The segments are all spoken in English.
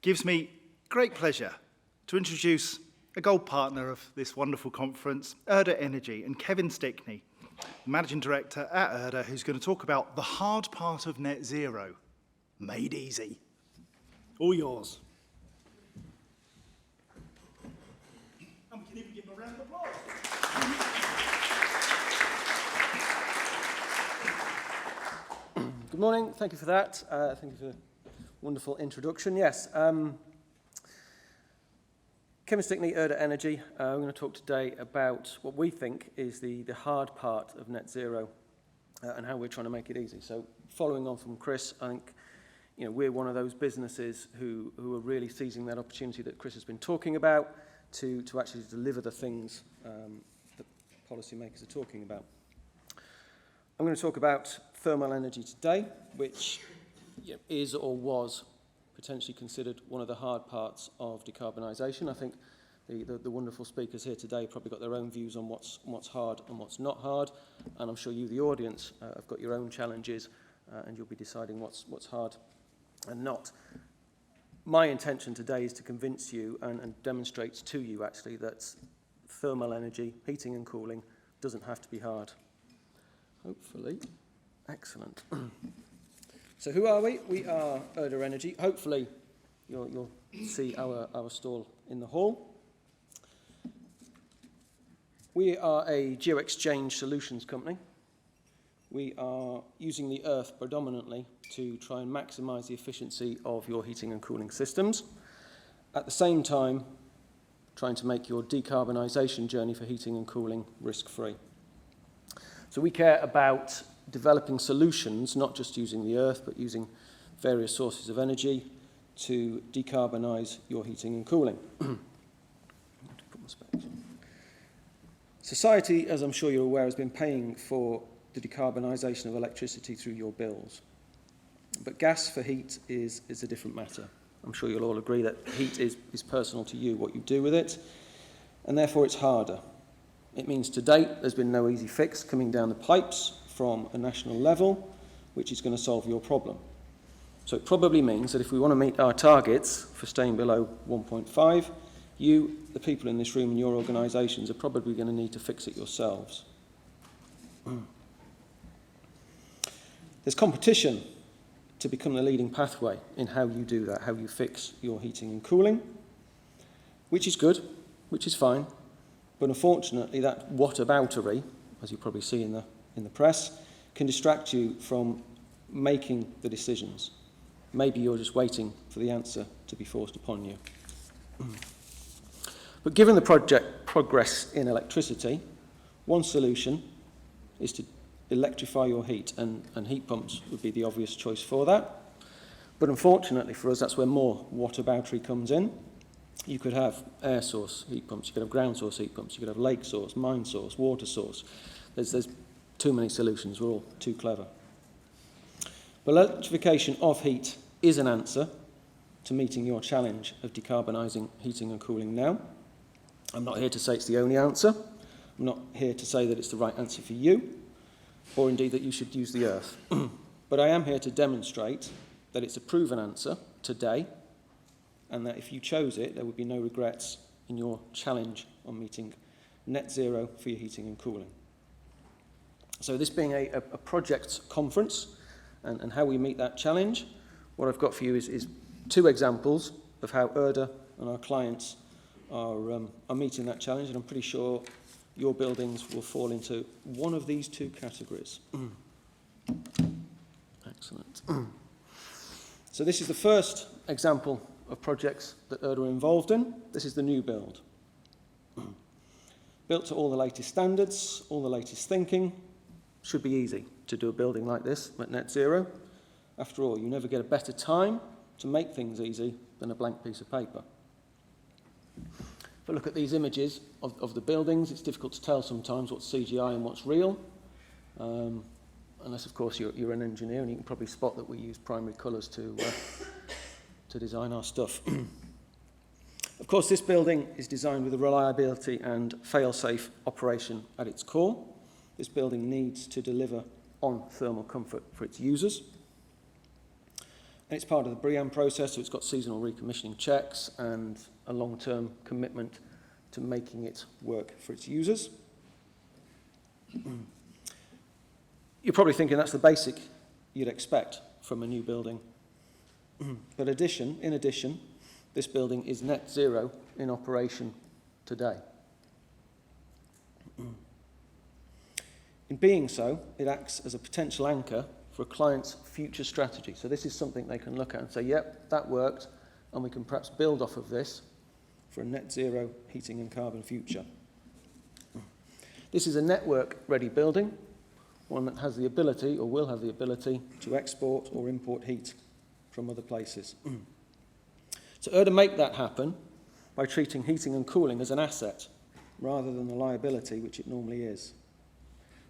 gives me great pleasure to introduce a gold partner of this wonderful conference, Erda Energy, and Kevin Stickney, Managing Director at Erda, who's going to talk about the hard part of net zero, made easy. All yours. And we can even give them a round of applause. Good morning, thank you for that. Thank you for the wonderful introduction. Yes, Kevin Stickney, Erda Energy. We're going to talk today about what we think is the hard part of net zero and how we're trying to make it easy. So following on from Chris, I think we're one of those businesses who are really seizing that opportunity that Chris has been talking about to actually deliver the things that policymakers are talking about. I'm going to talk about thermal energy today, which is or was potentially considered one of the hard parts of decarbonisation. I think the wonderful speakers here today probably got their own views on what's hard and what's not hard, and I'm sure you, the audience, have got your own challenges, and you'll be deciding what's hard and not. My intention today is to convince you and demonstrate to you actually that thermal energy, heating and cooling, doesn't have to be hard. Hopefully. Excellent. So who are we? We are Erda Energy. Hopefully you'll see our stall in the hall. We are a Geoexchange Solutions company. We are using the earth predominantly to try and maximise the efficiency of your heating and cooling systems. At the same time, trying to make your decarbonisation journey for heating and cooling risk-free. So we care about developing solutions, not just using the earth, but using various sources of energy to decarbonise your heating and cooling. Society, as I'm sure you're aware, has been paying for the decarbonisation of electricity through your bills. But gas for heat is a different matter. I'm sure you'll all agree that heat is personal to you, what you do with it, and therefore it's harder. It means to date there's been no easy fix coming down the pipes from a national level, which is going to solve your problem. So it probably means that if we want to meet our targets for staying below 1.5, you, the people in this room and your organisations, are probably going to need to fix it yourselves. There's competition to become the leading pathway in how you do that, how you fix your heating and cooling, which is good, which is fine, but unfortunately that whataboutery, as you probably see in the press, can distract you from making the decisions. Maybe you're just waiting for the answer to be forced upon you. But given the progress in electricity, one solution is to electrify your heat, and heat pumps would be the obvious choice for that. But unfortunately for us, that's where more whataboutery comes in. You could have air source heat pumps, you could have ground source heat pumps, you could have lake source, mine source, water source. There's too many solutions, we're all too clever. But electrification of heat is an answer to meeting your challenge of decarbonising heating and cooling now. I'm not here to say it's the only answer. I'm not here to say that it's the right answer for you, or indeed that you should use the earth. But I am here to demonstrate that it's a proven answer today, and that if you chose it, there would be no regrets in your challenge on meeting net zero for your heating and cooling. So this being a project conference and how we meet that challenge, what I've got for you is two examples of how Erda and our clients are meeting that challenge, and I'm pretty sure your buildings will fall into one of these two categories. Excellent. So this is the first example of projects that Erda are involved in. This is the new build. Built to all the latest standards, all the latest thinking. Should be easy to do a building like this at net zero. After all, you never get a better time to make things easy than a blank piece of paper. If I look at these images of the buildings, it's difficult to tell sometimes what's CGI and what's real. Unless, of course, you're an engineer, and you can probably spot that we use primary colours to design our stuff. Of course, this building is designed with a reliability and fail-safe operation at its core. This building needs to deliver on thermal comfort for its users. And it's part of the BREEAM process, so it's got seasonal recommissioning checks and a long-term commitment to making it work for its users. You're probably thinking that's the basic you'd expect from a new building. But in addition, this building is net zero in operation today. In being so, it acts as a potential anchor for a client's future strategy. So this is something they can look at and say, yep, that worked, and we can perhaps build off of this for a net zero heating and carbon future. This is a network-ready building, one that has the ability, or will have the ability, to export or import heat from other places. So Erda make that happen by treating heating and cooling as an asset, rather than a liability, which it normally is.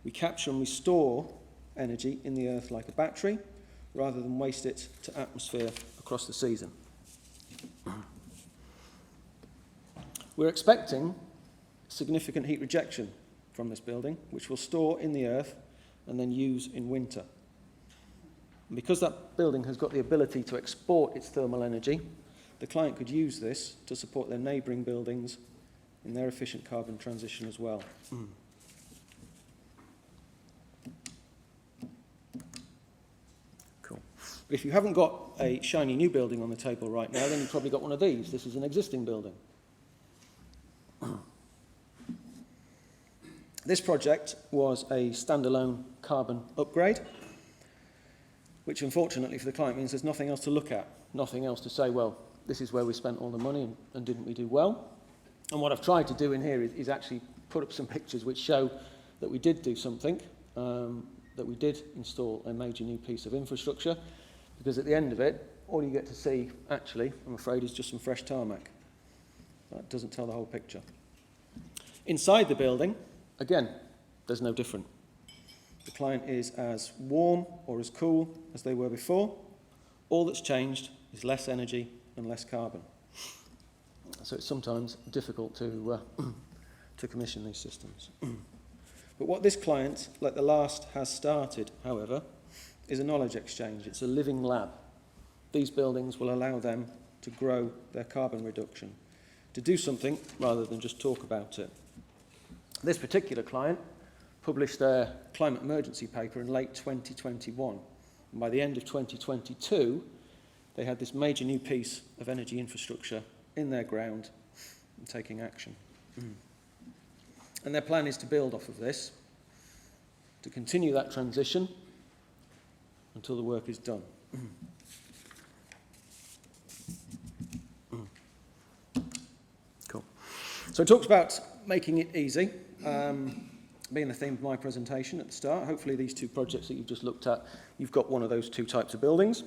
We capture and we store energy in the earth like a battery, rather than waste it to atmosphere across the season. We're expecting significant heat rejection from this building, which we'll store in the earth and then use in winter. And because that building has got the ability to export its thermal energy, the client could use this to support their neighbouring buildings in their efficient carbon transition as well. Cool. But if you haven't got a shiny new building on the table right now, then you've probably got one of these. This is an existing building. This project was a standalone carbon upgrade, which unfortunately for the client means there's nothing else to look at, nothing else to say, well, this is where we spent all the money and didn't we do well? And what I've tried to do in here is actually put up some pictures which show that we did do something, that we did install a major new piece of infrastructure, because at the end of it, all you get to see, actually, I'm afraid, is just some fresh tarmac. That doesn't tell the whole picture. Inside the building, again, there's no different. The client is as warm or as cool as they were before. All that's changed is less energy and less carbon. So it's sometimes difficult to commission these systems. But what this client, like the last, has started, however, is a knowledge exchange. It's a living lab. These buildings will allow them to grow their carbon reduction, to do something rather than just talk about it. This particular client published their climate emergency paper in late 2021. And by the end of 2022, they had this major new piece of energy infrastructure in their ground and taking action. And their plan is to build off of this, to continue that transition until the work is done. Cool. So it talks about making it easy, being the theme of my presentation at the start. Hopefully these two projects that you've just looked at, you've got one of those two types of buildings.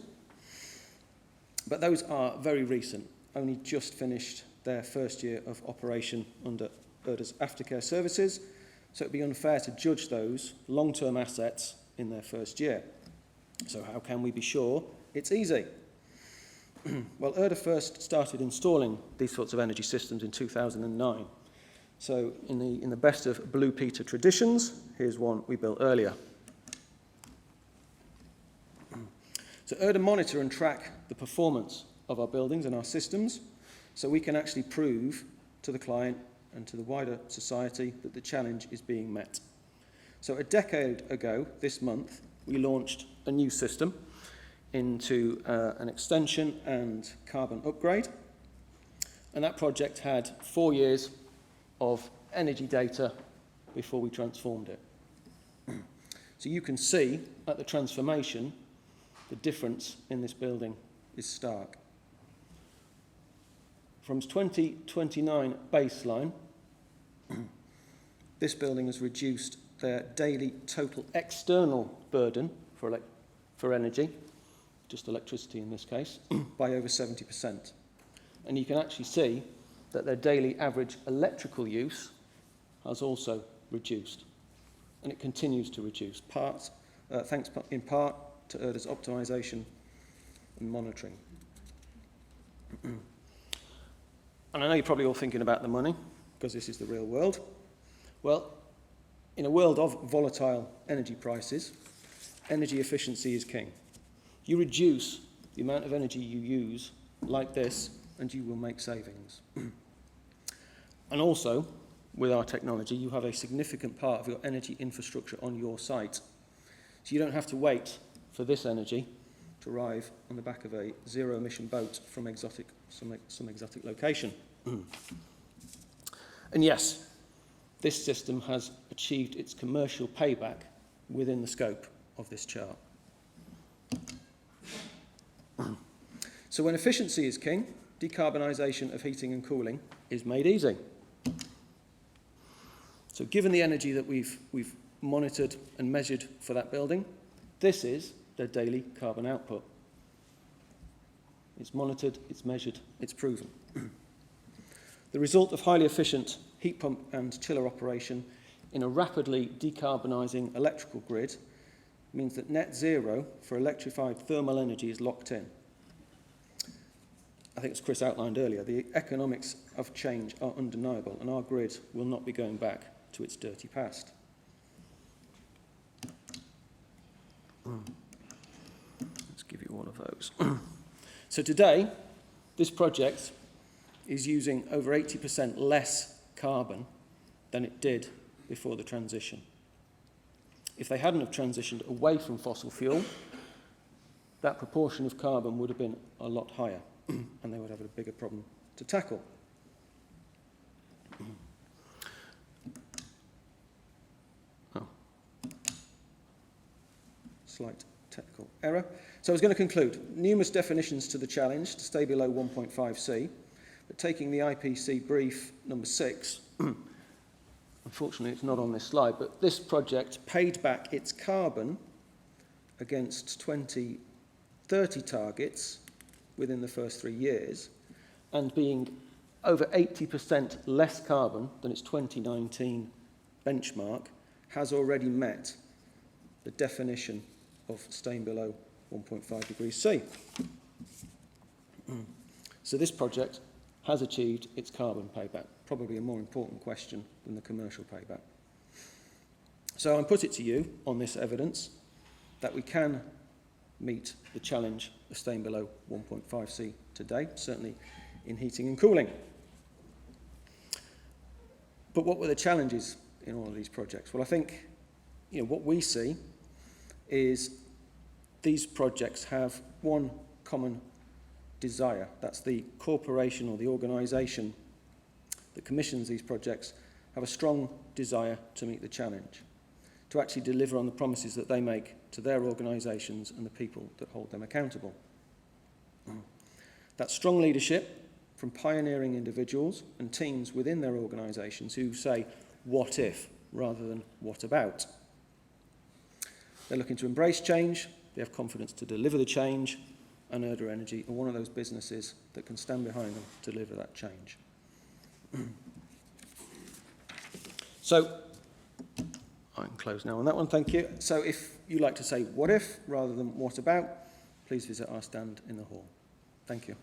But those are very recent, only just finished their first year of operation under Erda's aftercare services, so it would be unfair to judge those long-term assets in their first year. So how can we be sure it's easy? Well, Erda first started installing these sorts of energy systems in 2009. So in the best of Blue Peter traditions, here's one we built earlier. So Erda monitor and track the performance of our buildings and our systems, so we can actually prove to the client and to the wider society that the challenge is being met. So a decade ago, this month, we launched a new system into an extension and carbon upgrade. And that project had 4 years of energy data before we transformed it. So you can see at the transformation, the difference in this building is stark. From its 2029 baseline, this building has reduced their daily total external burden for energy, just electricity in this case, by over 70%. And you can actually see that their daily average electrical use has also reduced. And it continues to reduce, thanks in part to Erda's optimisation and monitoring. And I know you're probably all thinking about the money, because this is the real world. Well, in a world of volatile energy prices, energy efficiency is king. You reduce the amount of energy you use like this, and you will make savings. And also, with our technology, you have a significant part of your energy infrastructure on your site. So you don't have to wait for this energy to arrive on the back of a zero-emission boat from some exotic location. And yes, this system has achieved its commercial payback within the scope of this chart. So when efficiency is king, decarbonisation of heating and cooling is made easy. So given the energy that we've monitored and measured for that building, this is their daily carbon output. It's monitored, it's measured, it's proven. The result of highly efficient heat pump and chiller operation in a rapidly decarbonising electrical grid means that net zero for electrified thermal energy is locked in. I think as Chris outlined earlier, the economics of change are undeniable, and our grid will not be going back to its dirty past. Let's give you all of those. So today, this project is using over 80% less carbon than it did before the transition. If they hadn't have transitioned away from fossil fuel, that proportion of carbon would have been a lot higher, and they would have a bigger problem to tackle. Oh. Slight technical error. So I was going to conclude. Numerous definitions to the challenge to stay below 1.5C, but taking the IPC brief number 6, unfortunately it's not on this slide, but this project paid back its carbon against 2030 targets within the first 3 years, and being over 80% less carbon than its 2019 benchmark, has already met the definition of staying below 1.5 degrees C. So this project has achieved its carbon payback, probably a more important question than the commercial payback. So I put it to you on this evidence that we can meet the challenge of staying below 1.5C today, certainly in heating and cooling. But what were the challenges in all of these projects? Well, I think what we see is these projects have one common desire. That's the corporation or the organisation that commissions these projects have a strong desire to meet the challenge, to actually deliver on the promises that they make to their organisations and the people that hold them accountable. That strong leadership from pioneering individuals and teams within their organisations who say, what if, rather than what about. They're looking to embrace change, they have confidence to deliver the change, and Erda Energy are one of those businesses that can stand behind them to deliver that change. So, I can close now on that one, thank you. So if you like to say what if rather than what about, please visit our stand in the hall. Thank you.